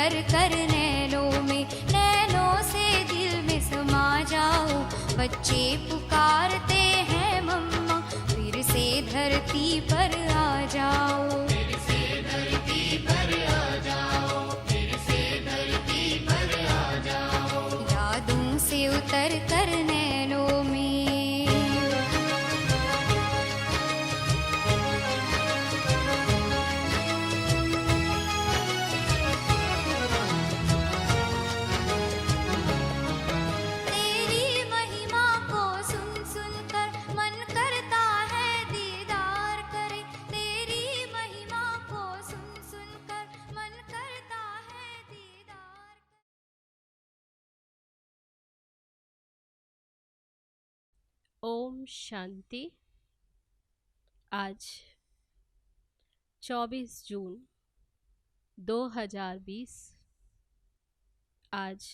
उतर कर नैनों से दिल में समा जाओ। बच्चे पुकारते हैं मम्मा, फिर से धरती पर आ जाओ। फिर से धरती पर आ जाओ, फिर से धरती पर आ जाओ। यादों से उतर कर नैनों में। ओम शांति। आज 24 जून 2020। आज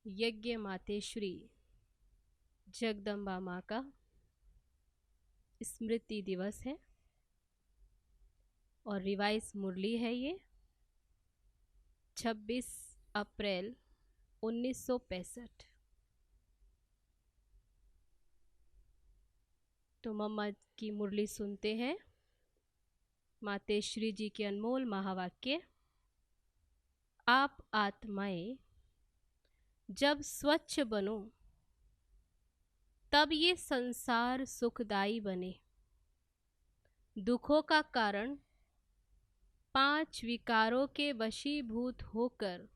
यज्ञ मातेश्वरी जगदम्बा माँ का स्मृति दिवस है और रिवाइज मुरली है। ये 26 अप्रैल 1965। तो मम्मा की मुरली सुनते हैं। मातेश्वरी जी के अनमोल महावाक्य। आप आत्माएं जब स्वच्छ बनो तब ये संसार सुखदाई बने। दुखों का कारण 5 विकारों के वशीभूत होकर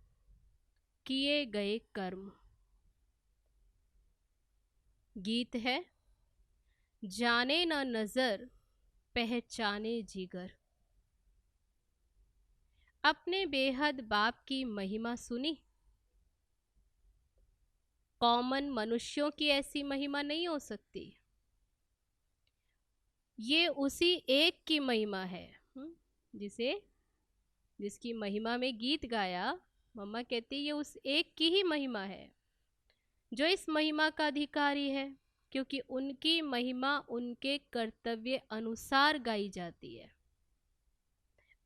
किए गए कर्म। गीत है, जाने न नजर पहचाने जिगर। अपने बेहद बाप की महिमा सुनी। कॉमन मनुष्यों की ऐसी महिमा नहीं हो सकती। ये उसी एक की महिमा है जिसकी महिमा में गीत गाया। मम्मा कहती ये उस एक की ही महिमा है जो इस महिमा का अधिकारी है, क्योंकि उनकी महिमा उनके कर्तव्य अनुसार गाई जाती है।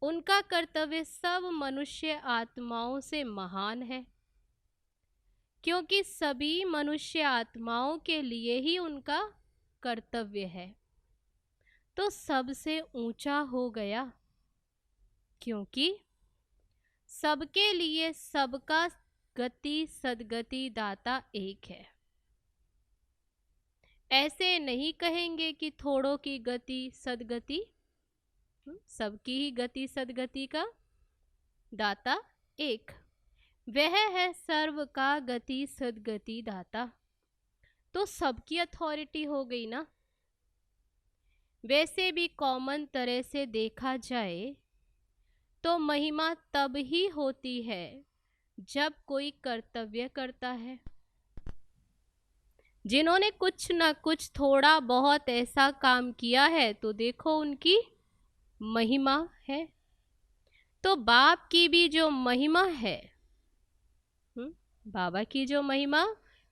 उनका कर्तव्य सब मनुष्य आत्माओं से महान है, क्योंकि सभी मनुष्य आत्माओं के लिए ही उनका कर्तव्य है। तो सबसे ऊंचा हो गया, क्योंकि सबके लिए सबका गति सदगति दाता एक है। ऐसे नहीं कहेंगे कि थोड़ों की गति सदगति, सबकी ही गति सदगति का दाता एक। वह है सर्व का गति सदगति दाता। तो सबकी अथॉरिटी हो गई ना। वैसे भी कॉमन तरह से देखा जाए तो महिमा तब ही होती है जब कोई कर्तव्य करता है। जिन्होंने कुछ ना कुछ थोड़ा बहुत ऐसा काम किया है तो देखो उनकी महिमा है। तो बाप की भी जो महिमा है, बाबा की जो महिमा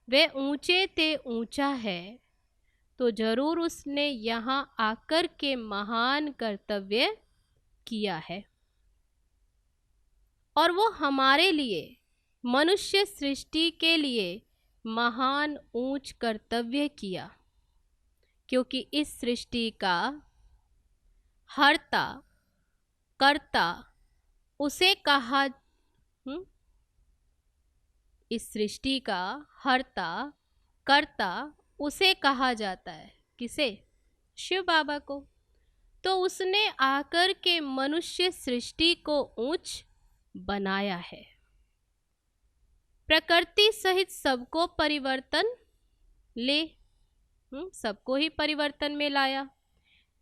वह ऊंचे ते ऊंचा है, तो जरूर उसने यहाँ आकर के महान कर्तव्य किया है। और वो हमारे लिए, मनुष्य सृष्टि के लिए महान ऊंच कर्तव्य किया, क्योंकि इस सृष्टि का हर्ता कर्ता उसे कहा, इस सृष्टि का हर्ता कर्ता उसे कहा जाता है। किसे? शिव बाबा को। तो उसने आकर के मनुष्य सृष्टि को ऊंच बनाया है। प्रकृति सहित सबको परिवर्तन सबको ही परिवर्तन में लाया,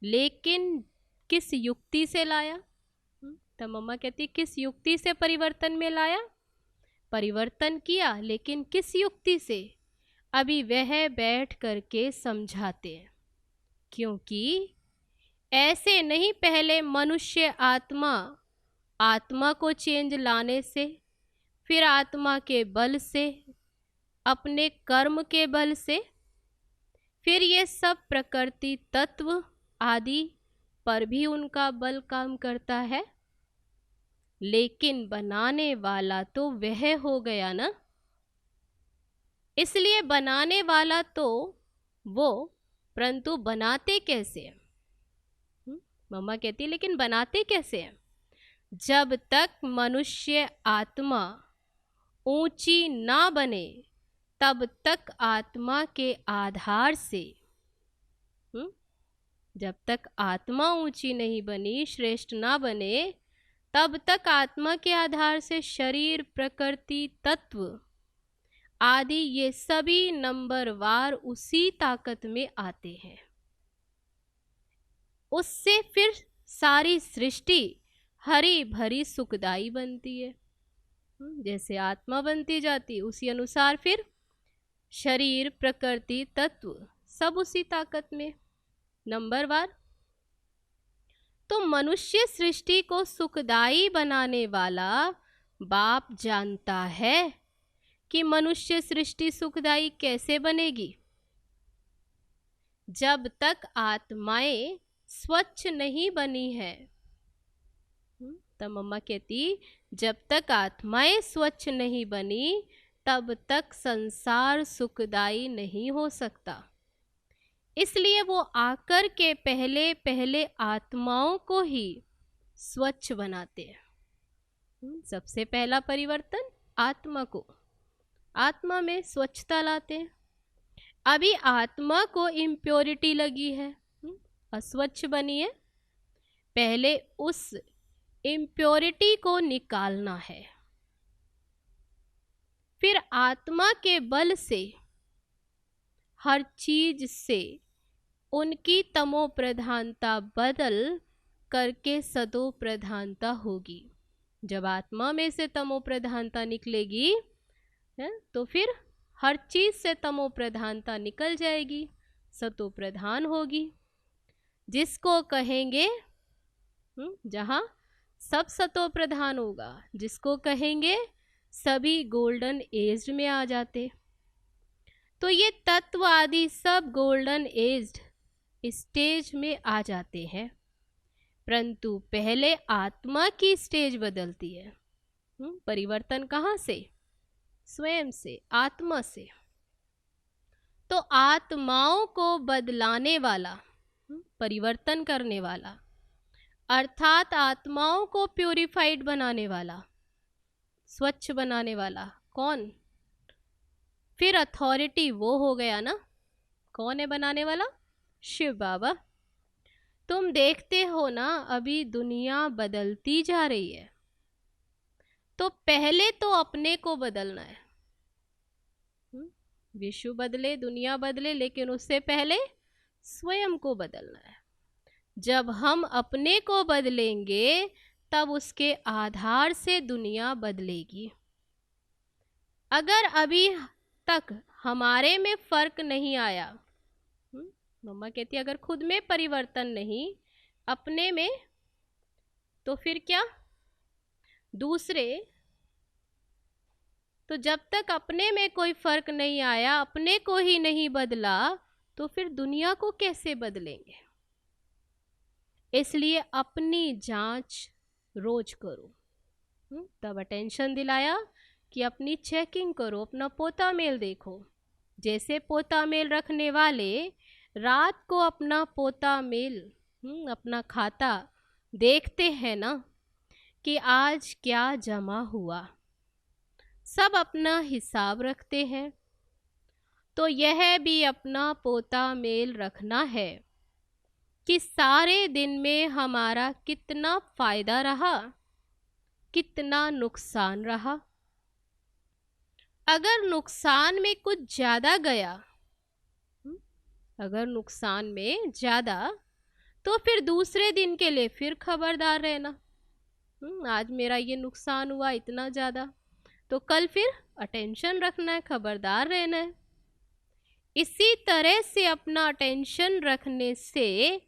लेकिन किस युक्ति से लाया? तो मम्मा कहती किस युक्ति से परिवर्तन में लाया? परिवर्तन किया, लेकिन किस युक्ति से? अभी वह बैठ करके समझाते हैं। क्योंकि ऐसे नहीं पहले मनुष्य आत्मा को चेंज लाने से, फिर आत्मा के बल से, अपने कर्म के बल से, फिर ये सब प्रकृति तत्व आदि पर भी उनका बल काम करता है। लेकिन बनाने वाला तो वह हो गया ना। इसलिए बनाने वाला तो वो, परंतु बनाते कैसे हैं? मम्मा कहती है लेकिन बनाते कैसे हैं? जब तक मनुष्य आत्मा ऊंची ना बने तब तक आत्मा के आधार से, जब तक आत्मा ऊंची नहीं बनी, श्रेष्ठ ना बने, तब तक आत्मा के आधार से शरीर, प्रकृति, तत्व आदि ये सभी नंबरवार उसी ताकत में आते हैं। उससे फिर सारी सृष्टि हरी भरी सुखदाई बनती है। जैसे आत्मा बनती जाती उसी अनुसार फिर शरीर, प्रकृति, तत्व सब उसी ताकत में नंबरवार। तो मनुष्य सृष्टि को सुखदाई बनाने वाला बाप जानता है कि मनुष्य सृष्टि सुखदाई कैसे बनेगी। जब तक आत्माएं स्वच्छ नहीं बनी है, तब मम्मा कहती जब तक आत्माएं स्वच्छ नहीं बनी तब तक संसार सुखदाई नहीं हो सकता। इसलिए वो आकर के पहले पहले आत्माओं को ही स्वच्छ बनाते हैं। सबसे पहला परिवर्तन आत्मा को, आत्मा में स्वच्छता लाते हैं। अभी आत्मा को इम्प्योरिटी लगी है, अस्वच्छ बनी है, पहले उस इम्प्योरिटी को निकालना है। फिर आत्मा के बल से हर चीज से उनकी तमो प्रधानता बदल करके सतो प्रधानता होगी। जब आत्मा में से तमो प्रधानता निकलेगी है तो फिर हर चीज से तमो प्रधानता निकल जाएगी, सतो प्रधान होगी। जिसको कहेंगे जहाँ सब सतो प्रधान होगा, जिसको कहेंगे सभी गोल्डन एज में आ जाते। तो ये तत्व आदि सब गोल्डन एज्ड स्टेज में आ जाते हैं, परंतु पहले आत्मा की स्टेज बदलती है। परिवर्तन कहाँ से? स्वयं से, आत्मा से। तो आत्माओं को बदलाने वाला, परिवर्तन करने वाला, अर्थात आत्माओं को प्यूरिफाइड बनाने वाला, स्वच्छ बनाने वाला कौन? फिर अथॉरिटी वो हो गया ना। कौन है बनाने वाला? शिव बाबा। तुम देखते हो ना अभी दुनिया बदलती जा रही है, तो पहले तो अपने को बदलना है। विश्व बदले, दुनिया बदले, लेकिन उससे पहले स्वयं को बदलना है। जब हम अपने को बदलेंगे तब उसके आधार से दुनिया बदलेगी। अगर अभी तक हमारे में फर्क नहीं आया, मम्मा कहती है अगर खुद में परिवर्तन नहीं, अपने में, तो फिर क्या दूसरे। तो जब तक अपने में कोई फर्क नहीं आया, अपने को ही नहीं बदला, तो फिर दुनिया को कैसे बदलेंगे? इसलिए अपनी जांच रोज करो। तब अटेंशन दिलाया कि अपनी चेकिंग करो, अपना पोता मेल देखो। जैसे पोता मेल रखने वाले रात को अपना पोता मेल, अपना खाता देखते हैं ना कि आज क्या जमा हुआ, सब अपना हिसाब रखते हैं। तो यह भी अपना पोता मेल रखना है कि सारे दिन में हमारा कितना फायदा रहा, कितना नुकसान रहा। अगर नुकसान में कुछ ज्यादा गया, अगर नुकसान में ज्यादा, तो फिर दूसरे दिन के लिए फिर खबरदार रहना। आज मेरा ये नुकसान हुआ इतना ज्यादा, तो कल फिर अटेंशन रखना है, खबरदार रहना है। इसी तरह से अपना अटेंशन रखने से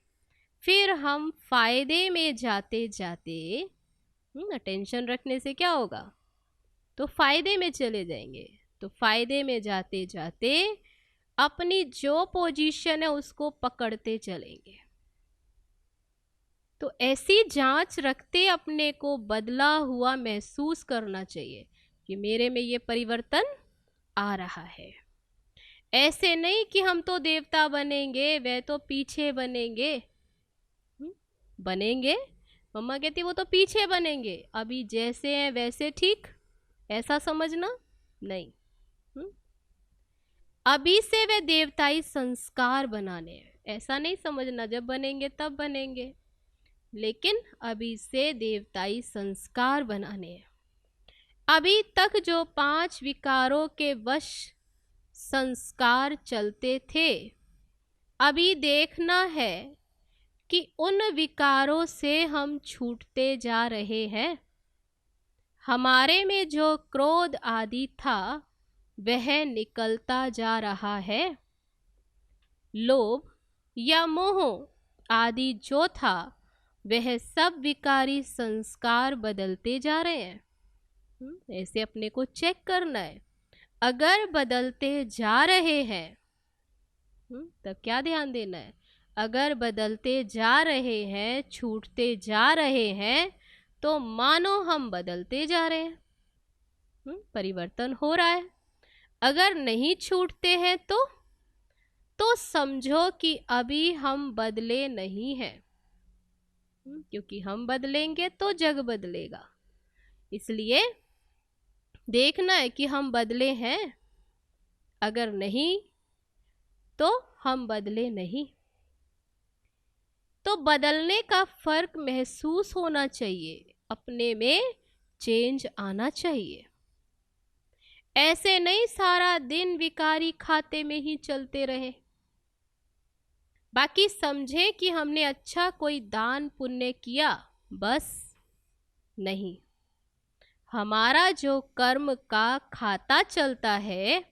फिर हम फायदे में जाते जाते, अटेंशन रखने से क्या होगा? तो फायदे में चले जाएंगे। तो फायदे में जाते जाते अपनी जो पोजीशन है उसको पकड़ते चलेंगे। तो ऐसी जांच रखते अपने को बदला हुआ महसूस करना चाहिए कि मेरे में ये परिवर्तन आ रहा है। ऐसे नहीं कि हम तो देवता बनेंगे, वह तो पीछे बनेंगे। बनेंगे, मम्मा कहती वो तो पीछे बनेंगे, अभी जैसे हैं वैसे ठीक, ऐसा समझना नहीं। अभी से वे देवताई संस्कार बनाने हैं, ऐसा नहीं समझना जब बनेंगे तब बनेंगे, लेकिन अभी से देवताई संस्कार बनाने हैं। अभी तक जो 5 विकारों के वश संस्कार चलते थे, अभी देखना है कि उन विकारों से हम छूटते जा रहे हैं। हमारे में जो क्रोध आदि था वह निकलता जा रहा है। लोभ या मोह आदि जो था वह सब विकारी संस्कार बदलते जा रहे हैं। ऐसे अपने को चेक करना है। अगर बदलते जा रहे हैं तब क्या ध्यान देना है? अगर बदलते जा रहे हैं, छूटते जा रहे हैं, तो मानो हम बदलते जा रहे हैं, परिवर्तन हो रहा है। अगर नहीं छूटते हैं तो समझो कि अभी हम बदले नहीं हैं, क्योंकि हम बदलेंगे तो जग बदलेगा। इसलिए देखना है कि हम बदले हैं, अगर नहीं तो हम बदले नहीं। तो बदलने का फर्क महसूस होना चाहिए, अपने में चेंज आना चाहिए। ऐसे नहीं सारा दिन विकारी खाते में ही चलते रहे, बाकी समझे कि हमने अच्छा कोई दान पुण्य किया, बस नहीं। हमारा जो कर्म का खाता चलता है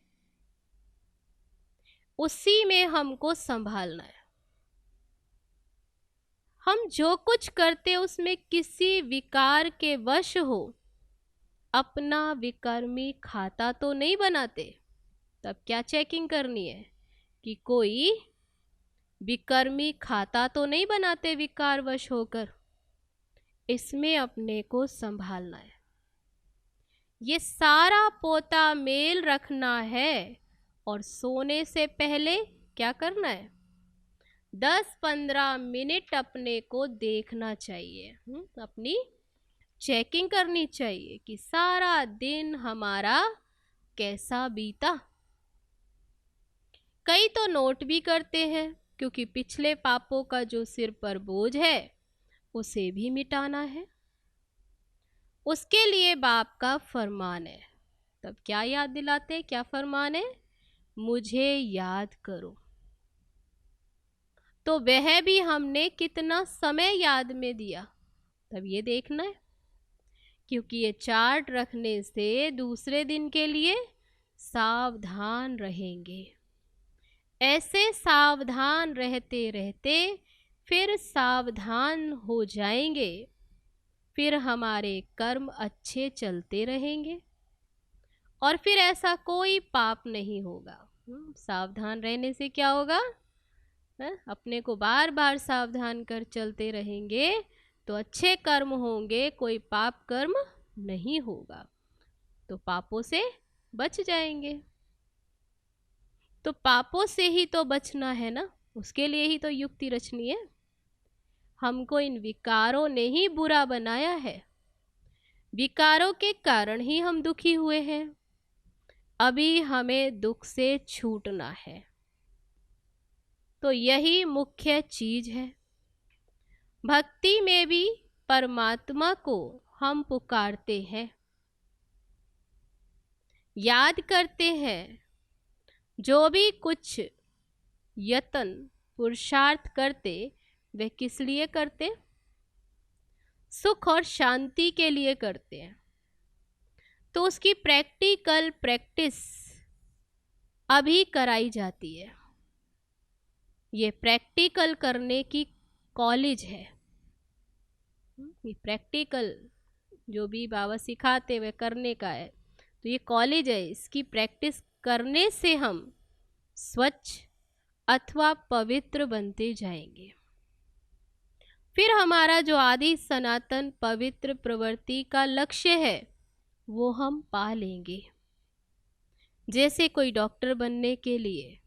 उसी में हमको संभालना है। हम जो कुछ करते उसमें किसी विकार के वश हो अपना विकर्मी खाता तो नहीं बनाते। तब क्या चेकिंग करनी है कि कोई विकर्मी खाता तो नहीं बनाते विकारवश होकर। इसमें अपने को संभालना है। ये सारा पोता मेल रखना है और सोने से पहले क्या करना है? 10-15 मिनट अपने को देखना चाहिए, अपनी चेकिंग करनी चाहिए कि सारा दिन हमारा कैसा बीता। कई तो नोट भी करते हैं, क्योंकि पिछले पापों का जो सिर पर बोझ है उसे भी मिटाना है। उसके लिए बाप का फरमान है। तब क्या याद दिलाते हैं? क्या फरमान है? मुझे याद करो। तो वह भी हमने कितना समय याद में दिया, तब ये देखना है। क्योंकि ये चार्ट रखने से दूसरे दिन के लिए सावधान रहेंगे। ऐसे सावधान रहते रहते फिर सावधान हो जाएंगे, फिर हमारे कर्म अच्छे चलते रहेंगे और फिर ऐसा कोई पाप नहीं होगा। सावधान रहने से क्या होगा? अपने को बार बार सावधान कर चलते रहेंगे तो अच्छे कर्म होंगे, कोई पाप कर्म नहीं होगा, तो पापों से बच जाएंगे। तो पापों से ही तो बचना है ना, उसके लिए ही तो युक्ति रचनी है। हमको इन विकारों ने ही बुरा बनाया है, विकारों के कारण ही हम दुखी हुए हैं। अभी हमें दुख से छूटना है, तो यही मुख्य चीज है। भक्ति में भी परमात्मा को हम पुकारते हैं, याद करते हैं। जो भी कुछ यत्न पुरुषार्थ करते वे किस लिए करते? सुख और शांति के लिए करते हैं। तो उसकी प्रैक्टिकल प्रैक्टिस अभी कराई जाती है। ये प्रैक्टिकल करने की कॉलेज है। ये प्रैक्टिकल जो भी बाबा सिखाते वे करने का है, तो ये कॉलेज है। इसकी प्रैक्टिस करने से हम स्वच्छ अथवा पवित्र बनते जाएंगे। फिर हमारा जो आदि सनातन पवित्र प्रवृत्ति का लक्ष्य है वो हम पा लेंगे। जैसे कोई डॉक्टर बनने के लिए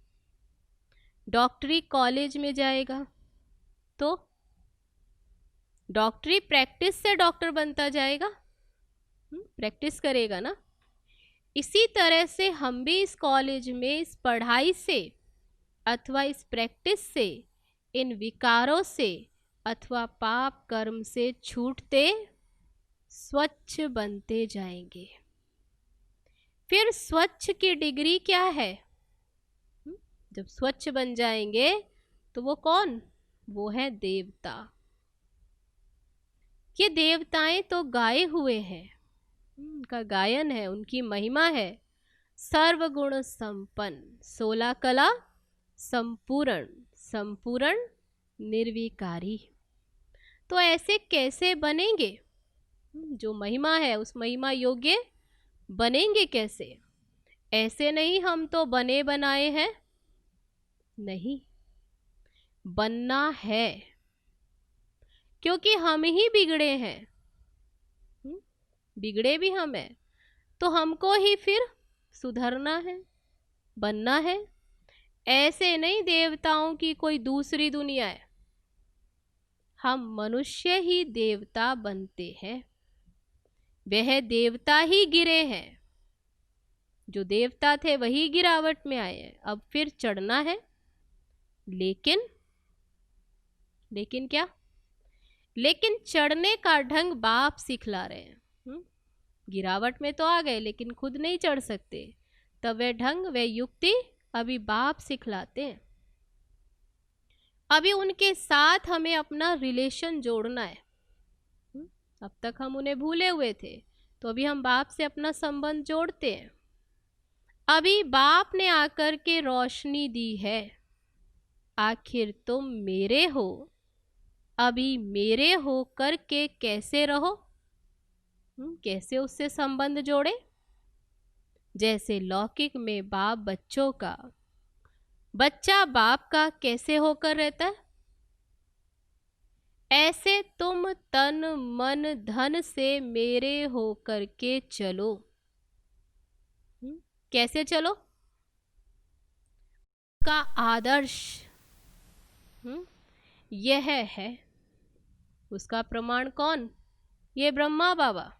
डॉक्टरी कॉलेज में जाएगा तो डॉक्टरी प्रैक्टिस से डॉक्टर बनता जाएगा, प्रैक्टिस करेगा ना। इसी तरह से हम भी इस कॉलेज में इस पढ़ाई से अथवा इस प्रैक्टिस से, इन विकारों से अथवा पाप कर्म से छूटते स्वच्छ बनते जाएंगे। फिर स्वच्छ की डिग्री क्या है? जब स्वच्छ बन जाएंगे तो वो कौन? वो है देवता। ये देवताएं तो गाए हुए हैं, उनका गायन है, उनकी महिमा है। सर्वगुण संपन्न, 16 कला संपूर्ण, संपूर्ण निर्विकारी। तो ऐसे कैसे बनेंगे? जो महिमा है उस महिमा योग्य बनेंगे कैसे? ऐसे नहीं हम तो बने बनाए हैं, नहीं, बनना है, क्योंकि हम ही बिगड़े हैं, बिगड़े भी हम हैं, तो हमको ही फिर सुधरना है, बनना है। ऐसे नहीं देवताओं की कोई दूसरी दुनिया है, हम मनुष्य ही देवता बनते हैं। वह देवता ही गिरे हैं, जो देवता थे वही गिरावट में आए हैं। अब फिर चढ़ना है, लेकिन क्या? लेकिन चढ़ने का ढंग बाप सिखला रहे हैं। गिरावट में तो आ गए लेकिन खुद नहीं चढ़ सकते, तब वह ढंग, वह युक्ति अभी बाप सिखलाते हैं। अभी उनके साथ हमें अपना रिलेशन जोड़ना है। अब तक हम उन्हें भूले हुए थे, तो अभी हम बाप से अपना संबंध जोड़ते हैं। अभी बाप ने आकर के रोशनी दी है, आखिर तुम मेरे हो, अभी मेरे हो करके कैसे रहो? कैसे उससे संबंध जोड़े? जैसे लौकिक में बाप बच्चों का, बच्चा बाप का कैसे होकर रहता है, ऐसे तुम तन मन धन से मेरे होकर के चलो। कैसे चलो? का आदर्श यह है। उसका प्रमाण कौन? ये ब्रह्मा बाबा,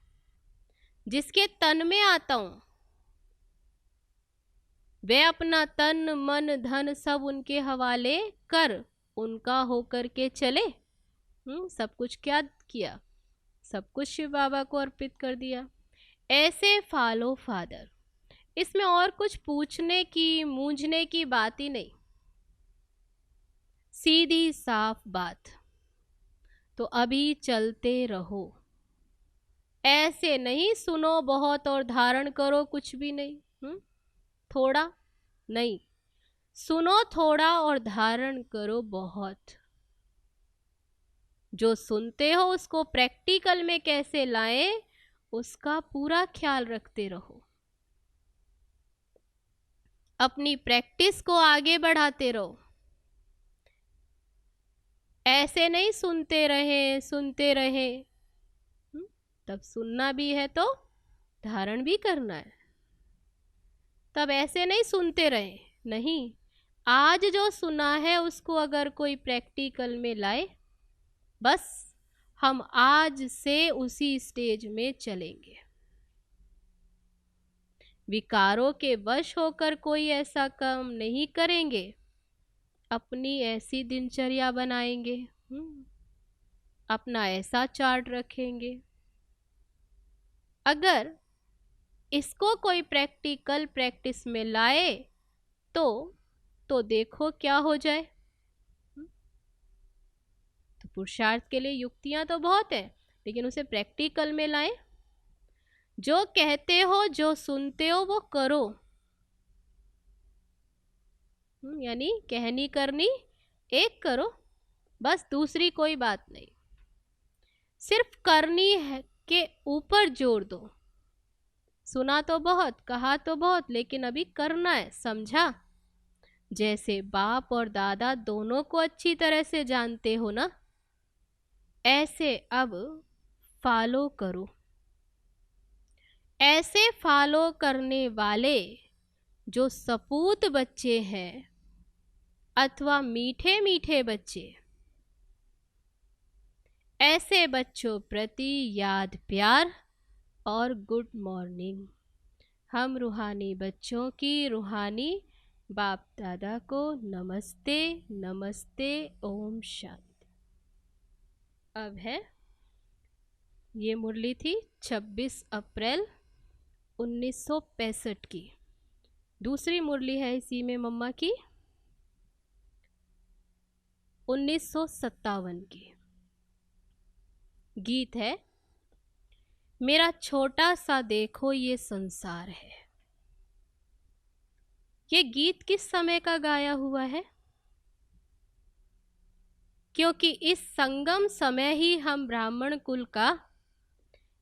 जिसके तन में आता हूं, वह अपना तन मन धन सब उनके हवाले कर उनका होकर के चले। सब कुछ क्या किया? सब कुछ शिव बाबा को अर्पित कर दिया। ऐसे फॉलो फादर। इसमें और कुछ पूछने की मूंझने की बात ही नहीं, सीधी साफ बात। तो अभी चलते रहो, ऐसे नहीं सुनो बहुत और धारण करो कुछ भी नहीं। थोड़ा नहीं, सुनो थोड़ा और धारण करो बहुत। जो सुनते हो उसको प्रैक्टिकल में कैसे लाएं, उसका पूरा ख्याल रखते रहो। अपनी प्रैक्टिस को आगे बढ़ाते रहो। ऐसे नहीं सुनते रहे, तब सुनना भी है तो धारण भी करना है। तब ऐसे नहीं सुनते रहे, नहीं, आज जो सुना है उसको अगर कोई प्रैक्टिकल में लाए, बस हम आज से उसी स्टेज में चलेंगे। विकारों के वश होकर कोई ऐसा काम नहीं करेंगे, अपनी ऐसी दिनचर्या बनाएंगे, अपना ऐसा चार्ट रखेंगे। अगर इसको कोई प्रैक्टिकल प्रैक्टिस में लाए तो देखो क्या हो जाए। तो पुरुषार्थ के लिए युक्तियां तो बहुत है, लेकिन उसे प्रैक्टिकल में लाएं। जो कहते हो, जो सुनते हो वो करो। यानी कहनी करनी एक करो, बस दूसरी कोई बात नहीं। सिर्फ करनी है के ऊपर जोर दो। सुना तो बहुत, कहा तो बहुत, लेकिन अभी करना है, समझा? जैसे बाप और दादा दोनों को अच्छी तरह से जानते हो ना, ऐसे अब फॉलो करो। ऐसे फॉलो करने वाले जो सपूत बच्चे हैं अथवा मीठे मीठे बच्चे, ऐसे बच्चों प्रति याद प्यार और गुड मॉर्निंग। हम रूहानी बच्चों की रूहानी बाप दादा को नमस्ते नमस्ते, ओम शांति। अब है, ये मुरली थी 26 अप्रैल 1965 की। दूसरी मुरली है इसी में मम्मा की 1957 की। गीत है, मेरा छोटा सा देखो ये संसार है। ये गीत किस समय का गाया हुआ है? क्योंकि इस संगम समय ही हम ब्राह्मण कुल का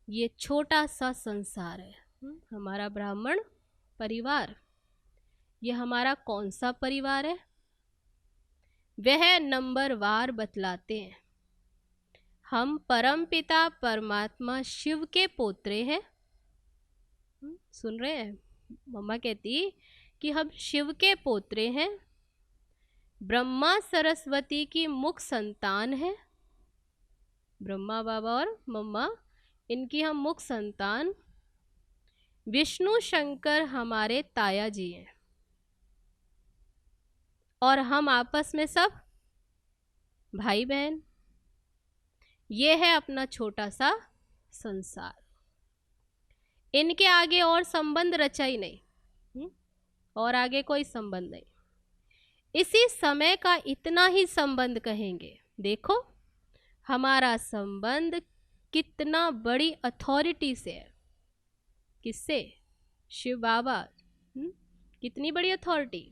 ये छोटा सा संसार है, हमारा ब्राह्मण परिवार। ये हमारा कौन सा परिवार है? वह नंबरवार बतलाते हैं। हम परमपिता परमात्मा शिव के पोत्रे हैं। सुन रहे हैं? मम्मा कहती कि हम शिव के पोत्रे हैं, ब्रह्मा सरस्वती की मुख संतान है। ब्रह्मा बाबा और मम्मा, इनकी हम मुख संतान। विष्णु शंकर हमारे ताया जी हैं और हम आपस में सब भाई बहन। ये है अपना छोटा सा संसार। इनके आगे और संबंध रचा ही नहीं, और आगे कोई संबंध नहीं। इसी समय का इतना ही संबंध कहेंगे। देखो हमारा संबंध कितना बड़ी अथॉरिटी से है। किससे? शिव बाबा। कितनी बड़ी अथॉरिटी।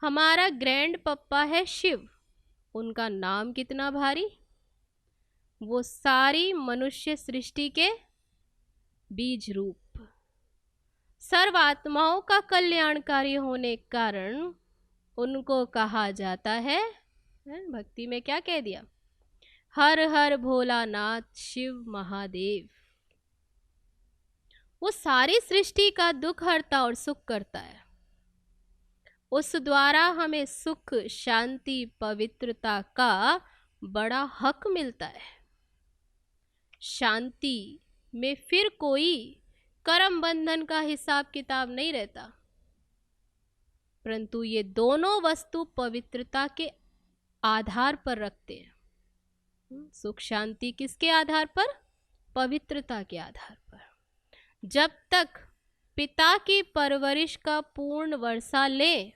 हमारा ग्रैंड पप्पा है शिव, उनका नाम कितना भारी। वो सारी मनुष्य सृष्टि के बीज रूप, सर्व आत्माओं का कल्याणकारी होने के कारण उनको कहा जाता है, भक्ति में क्या कह दिया, हर हर भोलानाथ शिव महादेव। वो सारी सृष्टि का दुख हरता और सुख करता है। उस द्वारा हमें सुख शांति पवित्रता का बड़ा हक मिलता है। शांति में फिर कोई कर्म बंधन का हिसाब किताब नहीं रहता, परंतु ये दोनों वस्तु पवित्रता के आधार पर रखते हैं। सुख शांति किसके आधार पर? पवित्रता के आधार पर। जब तक पिता की परवरिश का पूर्ण वर्षा ले,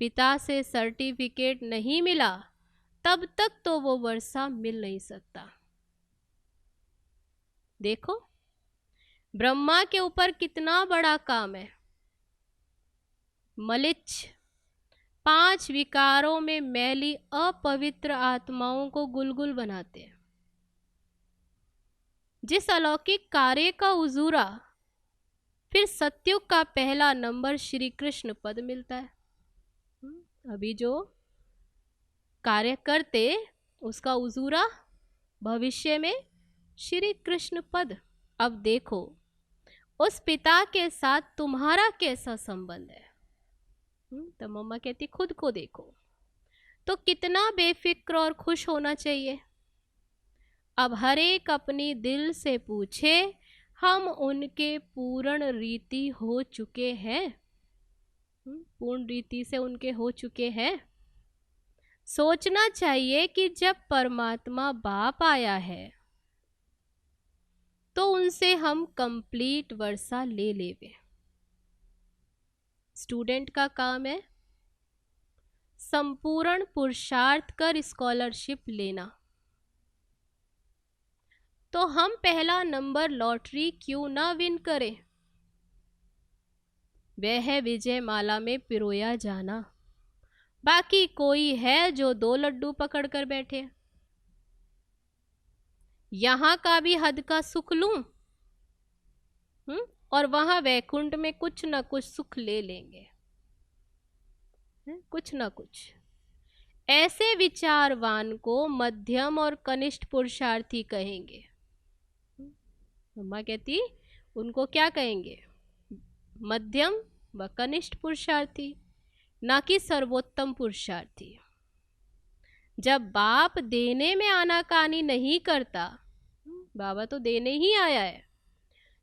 पिता से सर्टिफिकेट नहीं मिला, तब तक तो वो वर्षा मिल नहीं सकता। देखो ब्रह्मा के ऊपर कितना बड़ा काम है। मलिच्छ 5 विकारों में मैली अपवित्र आत्माओं को गुलगुल बनाते हैं। जिस अलौकिक कार्य का उजूरा फिर सत्युग का पहला नंबर श्री कृष्ण पद मिलता है। अभी जो कार्य करते उसका उजूरा भविष्य में श्री कृष्ण पद। अब देखो उस पिता के साथ तुम्हारा कैसा संबंध है। तो मम्मा कहती खुद को देखो तो कितना बेफिक्र और खुश होना चाहिए। अब हर एक अपनी दिल से पूछे, हम उनके पूर्ण रीति हो चुके हैं? पूर्ण रीति से उनके हो चुके हैं। सोचना चाहिए कि जब परमात्मा बाप आया है तो उनसे हम कंप्लीट वर्षा ले लेवे। स्टूडेंट का काम है संपूर्ण पुरुषार्थ कर स्कॉलरशिप लेना। तो हम पहला नंबर लॉटरी क्यों ना विन करें? वह है विजय माला में पिरोया जाना। बाकी कोई है जो 2 लड्डू पकड़ कर बैठे? यहां का भी हद का सुख लूं और वहां वैकुंठ में कुछ ना कुछ सुख ले लेंगे, कुछ ना कुछ। ऐसे विचारवान को मध्यम और कनिष्ठ पुरुषार्थी कहेंगे। मम्मा कहती उनको क्या कहेंगे? मध्यम व कनिष्ठ पुरुषार्थी, ना कि सर्वोत्तम पुरुषार्थी। जब बाप देने में आनाकानी नहीं करता, बाबा तो देने ही आया है,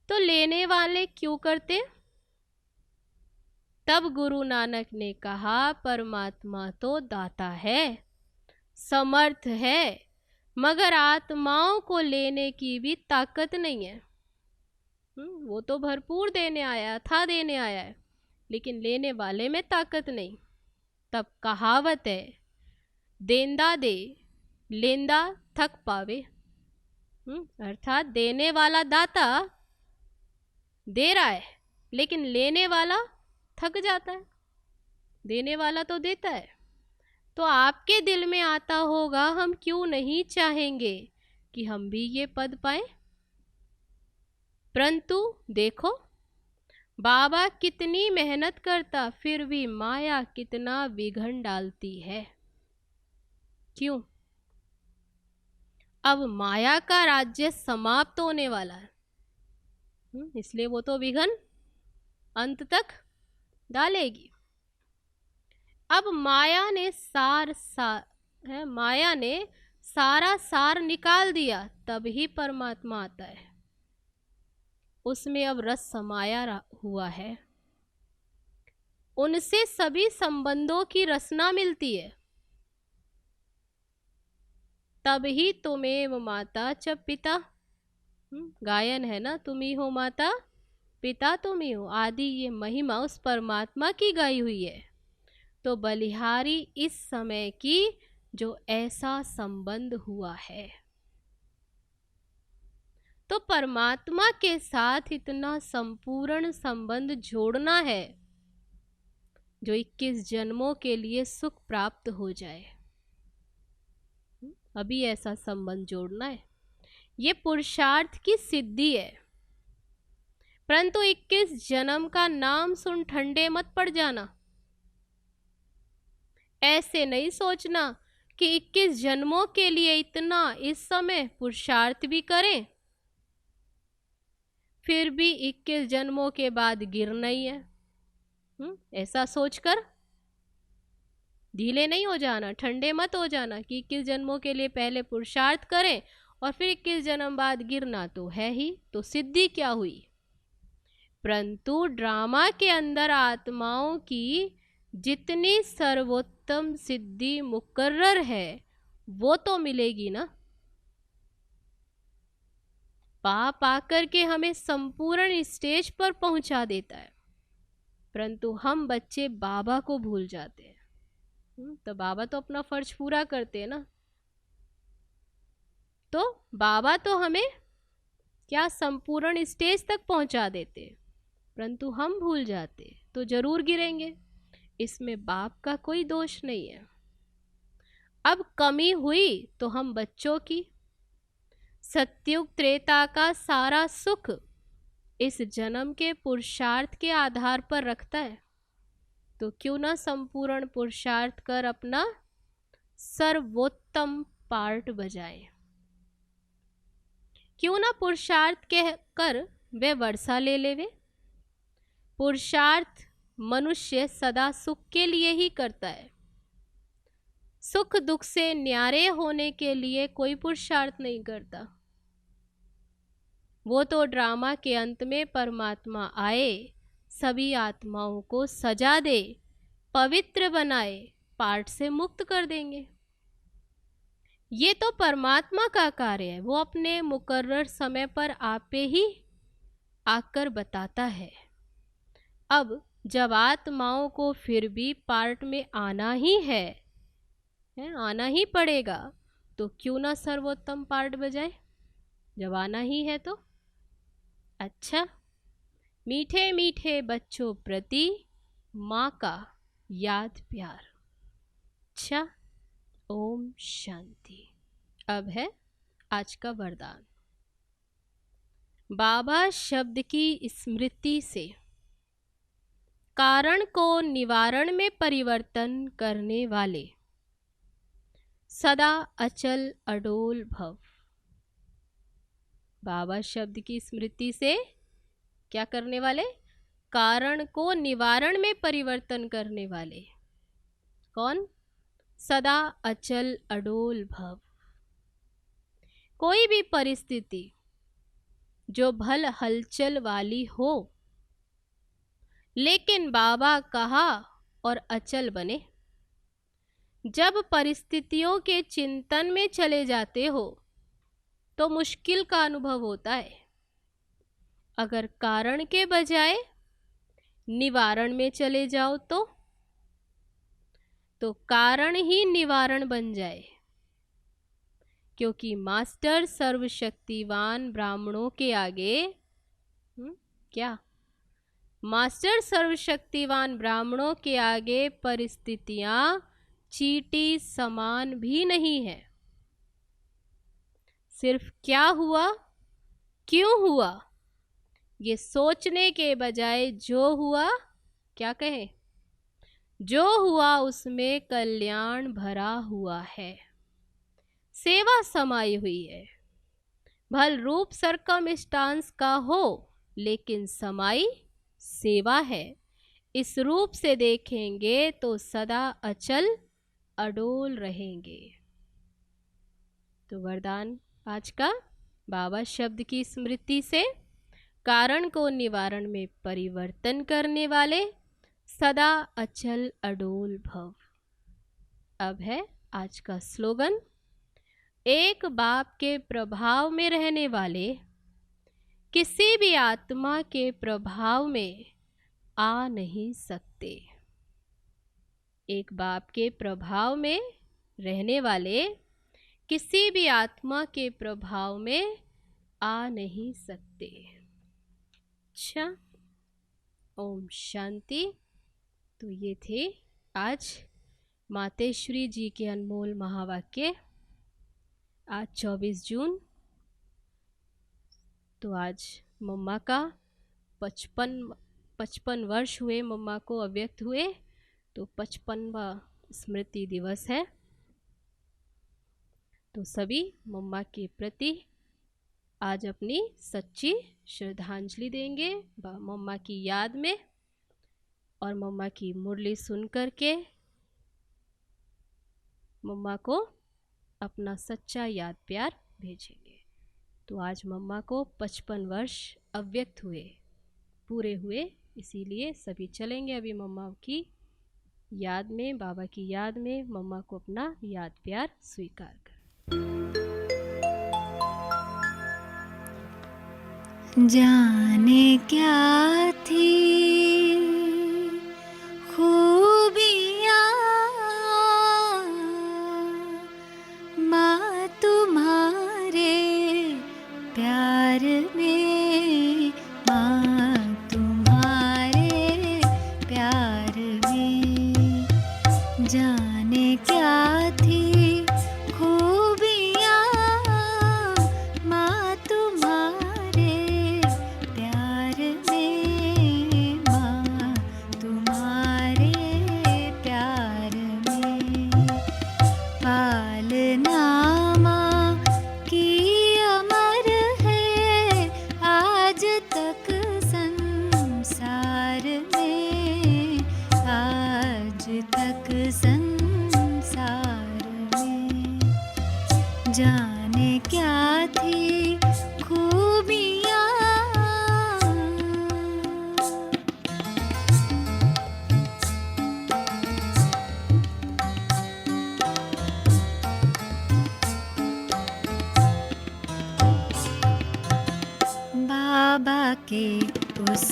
तो लेने वाले क्यों करते? तब गुरु नानक ने कहा परमात्मा तो दाता है, समर्थ है, मगर आत्माओं को लेने की भी ताकत नहीं है। वो तो भरपूर देने आया था, देने आया है, लेकिन लेने वाले में ताकत नहीं। तब कहावत है, देंदा दे लेंदा थक पावे। अर्थात देने वाला दाता दे रहा है, लेकिन लेने वाला थक जाता है। देने वाला तो देता है। तो आपके दिल में आता होगा, हम क्यों नहीं चाहेंगे कि हम भी ये पद पाएं? परंतु देखो बाबा कितनी मेहनत करता, फिर भी माया कितना विघन डालती है। क्यों? अब माया का राज्य समाप्त होने वाला है, इसलिए वो तो विघन अंत तक डालेगी। अब माया ने सारा सार निकाल दिया, तब ही परमात्मा आता है। उसमें अब रस समाया हुआ है, उनसे सभी संबंधों की रसना मिलती है। तब ही तुमेव माता च पिता, गायन है ना, तुम ही हो माता पिता तुम ही हो, आदि ये महिमा उस परमात्मा की गाई हुई है। तो बलिहारी इस समय की जो ऐसा संबंध हुआ है, तो परमात्मा के साथ इतना संपूर्ण संबंध जोड़ना है जो 21 जन्मों के लिए सुख प्राप्त हो जाए। अभी ऐसा संबंध जोड़ना है, ये पुरुषार्थ की सिद्धि है। परंतु 21 जन्म का नाम सुन ठंडे मत पड़ जाना। ऐसे नहीं सोचना कि 21 जन्मों के लिए इतना इस समय पुरुषार्थ भी करें, फिर भी 21 जन्मों के बाद गिरना ही है। ऐसा सोचकर ढीले नहीं हो जाना, ठंडे मत हो जाना कि 21 जन्मों के लिए पहले पुरुषार्थ करें और फिर 21 जन्म बाद गिरना तो है ही, तो सिद्धि क्या हुई? परंतु ड्रामा के अंदर आत्माओं की जितनी सर्वोत्तम सिद्धि मुकर्रर है वो तो मिलेगी ना। पाप आकर के हमें संपूर्ण स्टेज पर पहुंचा देता है, परंतु हम बच्चे बाबा को भूल जाते हैं। तो बाबा तो अपना फर्ज पूरा करते हैं ना, तो बाबा तो हमें क्या संपूर्ण स्टेज तक पहुंचा देते, परंतु हम भूल जाते तो जरूर गिरेंगे। इसमें बाप का कोई दोष नहीं है। अब कमी हुई तो हम बच्चों की, सत्युग त्रेता का सारा सुख इस जन्म के पुरुषार्थ के आधार पर रखता है, तो क्यों ना संपूर्ण पुरुषार्थ कर अपना सर्वोत्तम पार्ट बजाए। क्यों ना पुरुषार्थ कह कर वे वर्षा ले लेवे। पुरुषार्थ मनुष्य सदा सुख के लिए ही करता है, सुख दुख से न्यारे होने के लिए कोई पुरुषार्थ नहीं करता। वो तो ड्रामा के अंत में परमात्मा आए, सभी आत्माओं को सजा दे, पवित्र बनाए, पाठ से मुक्त कर देंगे। ये तो परमात्मा का कार्य है, वो अपने मुकर्रर समय पर आपे ही आकर बताता है। अब जब आत्माओं को फिर भी पार्ट में आना ही है, आना ही पड़ेगा, तो क्यों ना सर्वोत्तम पार्ट बजाए, जब आना ही है तो। अच्छा, मीठे मीठे बच्चों प्रति माँ का याद प्यार। अच्छा, ओम शांति। अब है आज का वरदान। बाबा शब्द की स्मृति से कारण को निवारण में परिवर्तन करने वाले सदा अचल अडोल भव। बाबा शब्द की स्मृति से क्या करने वाले? कारण को निवारण में परिवर्तन करने वाले। कौन? सदा अचल अडोल भव। कोई भी परिस्थिति जो भल हलचल वाली हो, लेकिन बाबा कहा और अचल बने। जब परिस्थितियों के चिंतन में चले जाते हो तो मुश्किल का अनुभव होता है। अगर कारण के बजाय निवारण में चले जाओ तो कारण ही निवारण बन जाए, क्योंकि मास्टर सर्वशक्तिवान ब्राह्मणों के आगे क्या? मास्टर सर्वशक्तिवान ब्राह्मणों के आगे परिस्थितियां चींटी समान भी नहीं है। सिर्फ क्या हुआ, क्यों हुआ, ये सोचने के बजाय जो हुआ, क्या कहें? जो हुआ उसमें कल्याण भरा हुआ है, सेवा समाई हुई है। भल रूप सरकमस्टांस का हो, लेकिन समाई सेवा है। इस रूप से देखेंगे तो सदा अचल अडोल रहेंगे। तो वरदान आज का, बाबा शब्द की स्मृति से कारण को निवारण में परिवर्तन करने वाले सदा अचल अडोल भव। अब है आज का स्लोगन। एक बाप के प्रभाव में रहने वाले किसी भी आत्मा के प्रभाव में आ नहीं सकते। एक बाप के प्रभाव में रहने वाले किसी भी आत्मा के प्रभाव में आ नहीं सकते। अच्छा, ओम शांति। तो ये थे आज मातेश्वरी जी के अनमोल महावाक्य। आज 24 जून, तो आज मम्मा का 55 वर्ष हुए, मम्मा को अव्यक्त हुए, तो 55वां स्मृति दिवस है। तो सभी मम्मा के प्रति आज अपनी सच्ची श्रद्धांजलि देंगे मम्मा की याद में, और मम्मा की मुरली सुन करके मम्मा को अपना सच्चा याद प्यार भेजेंगे। तो आज मम्मा को 55 वर्ष अव्यक्त हुए, पूरे हुए, इसीलिए सभी चलेंगे अभी मम्मा की याद में, बाबा की याद में मम्मा को अपना याद प्यार स्वीकार कर। जाने क्या थी खूबियाँ माँ तुम्हारे प्यार में, माँ तुम्हारे प्यार में। जाने क्या थी खूबियाँ माँ तुम्हारे प्यार में, माँ तुम्हारे प्यार में। पालना माँ की अमर है आज तक संसार में, आज तक संसार में। जाने क्या थी खूबियाँ बाबा के उस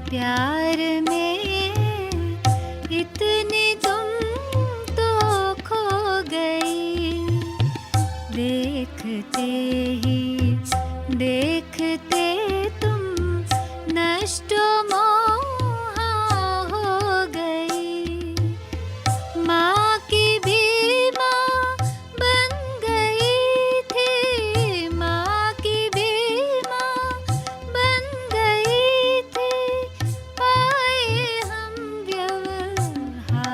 प्यार में इतनी तुम तो खो गई। देखते ही देखते तुम नष्ट मोहा हो गई। माँ की भी माँ बन गई थी, माँ की भी माँ बन गई थी। पाए हम व्यवहार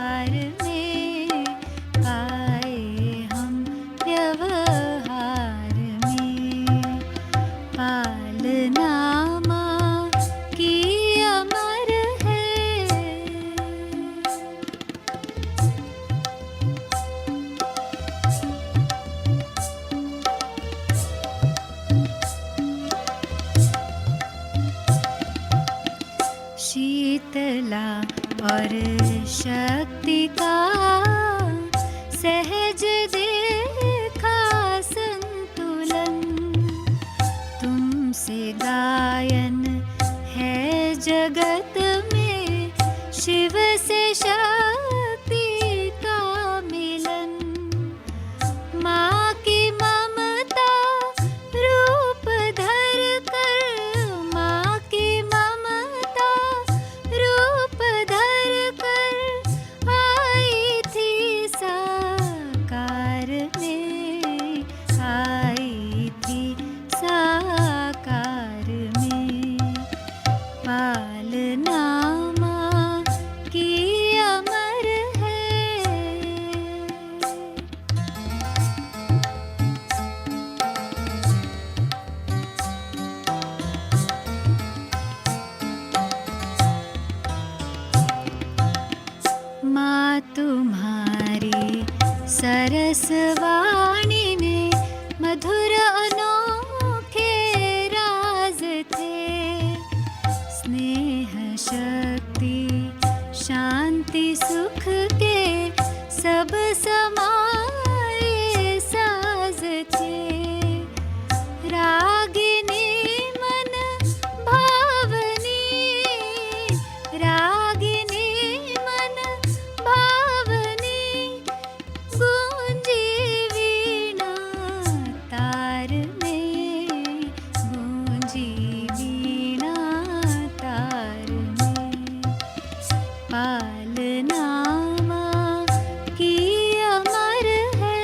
और शक्ति का सहज देखा संतुलन। तुमसे गायन है जगत में, शिव से शक्ति का मिलन। माँ की ममता रूप धर कर, माँ की ममता रूप धर कर आई थी साकार में, आई थी साकार में। पालना माँ की अमर है। माँ तुम्हारी सरस वाणी में मधुर अनोखे राज थे। स्नेह शक्ति शांति सुख के सब समाए साज थे। रागिनी मन भावनी, रागिनी मन भावनी, गूंजी वीणा तार में, गूंजी वीणा तार में। पालना माँ की अमर है।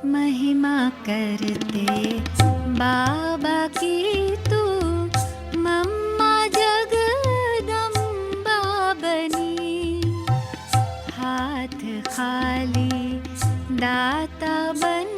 महिमा करते बाबा की तू, मम्मा जगदम्बा बनी। हाथ खाली दाता बन